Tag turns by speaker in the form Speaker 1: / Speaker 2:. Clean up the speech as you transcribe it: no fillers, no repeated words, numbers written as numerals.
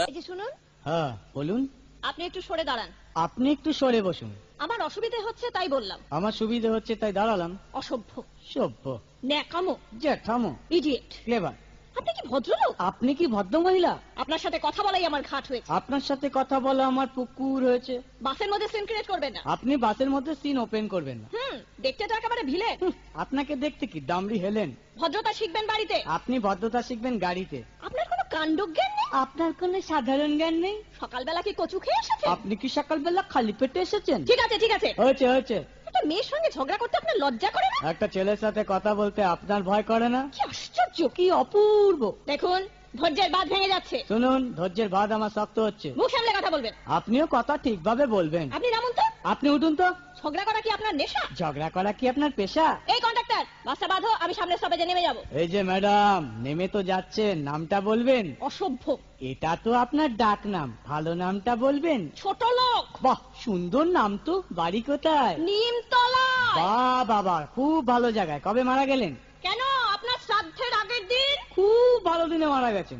Speaker 1: এই যে শুনুন,
Speaker 2: হ্যাঁ বলুন।
Speaker 1: আপনি একটু সরে দাঁড়ান।
Speaker 2: আপনি একটু সরে বসুন।
Speaker 1: আমার অসুবিধে হচ্ছে তাই বললাম।
Speaker 2: আমার সুবিধে হচ্ছে তাই দাঁড়ালাম।
Speaker 1: অসভ্য,
Speaker 2: সভ্য,
Speaker 1: ন্যাকামো,
Speaker 2: জ্যাঠামো,
Speaker 1: ইডিয়েট।
Speaker 2: ক্লেভার।
Speaker 1: আপনি কি ভদ্রলোক?
Speaker 2: আপনি কি ভদ্র মহিলা?
Speaker 1: আপনার সাথে কথা বলাই আমার ঘাট হয়েছে।
Speaker 2: আপনার সাথে কথা বলা আমার পুকুর হয়েছে।
Speaker 1: বাসের মধ্যে সিন ক্রিয়েট করবেন না।
Speaker 2: আপনি বাসের মধ্যে সিন ওপেন করবেন না।
Speaker 1: দেখতে তো একেবারে ভিলে।
Speaker 2: আপনাকে দেখতে কি দামড়ি হেলেন?
Speaker 1: ভদ্রতা শিখবেন বাড়িতে।
Speaker 2: আপনি ভদ্রতা শিখবেন গাড়িতে।
Speaker 1: আপনার কোনো কাণ্ডজ্ঞান নেই।
Speaker 2: আপনার কোনো সাধারণ জ্ঞান নেই।
Speaker 1: সকালবেলা কি কচু খেয়ে এসেছেন?
Speaker 2: আপনি কি সকালবেলা খালি পেটে এসেছেন?
Speaker 1: ঠিক আছে ঠিক আছে,
Speaker 2: হয়েছে হয়েছে।
Speaker 1: একটা মেয়ের সঙ্গে ঝগড়া করতে আপনার লজ্জা করে না?
Speaker 2: একটা ছেলের সাথে কথা বলতে আপনার ভয় করে না?
Speaker 1: কি আশ্চর্য,
Speaker 2: কি অপূর্ব।
Speaker 1: দেখুন ধৈর্যের বাঁধ ভেঙে যাচ্ছে।
Speaker 2: শুনুন, ধৈর্যের বাঁধ আমার শক্ত হচ্ছে।
Speaker 1: মুখ সামলে কথা বলবেন।
Speaker 2: আপনিও কথা ঠিকভাবে বলবেন।
Speaker 1: আপনি নামুন তো।
Speaker 2: আপনি উঠুন তো।
Speaker 1: ঝগড়া করা কি আপনার নেশা?
Speaker 2: ঝগড়া করা কি আপনার পেশা?
Speaker 1: এই কন্ডাক্টর, বাসটা বাঁধো, আমি সামনের স্টপেজে নেমে যাব।
Speaker 2: এই যে ম্যাডাম, নেমে তো যাচ্ছেন, নামটা বলবেন।
Speaker 1: অসভ্য।
Speaker 2: এটা তো আপনার ডাক নাম, ভালো নামটা বলবেন।
Speaker 1: ছোট লোক।
Speaker 2: বাহ, সুন্দর নাম তো। বাড়ি কোথায়?
Speaker 1: নিমতলা।
Speaker 2: বাহ বাবা, খুব ভালো জায়গায়। কবে মারা গেলেন?
Speaker 1: কেন, আপনার শ্রাদ্ধের আগের দিন।
Speaker 2: খুব ভালো দিনে মারা গেছেন।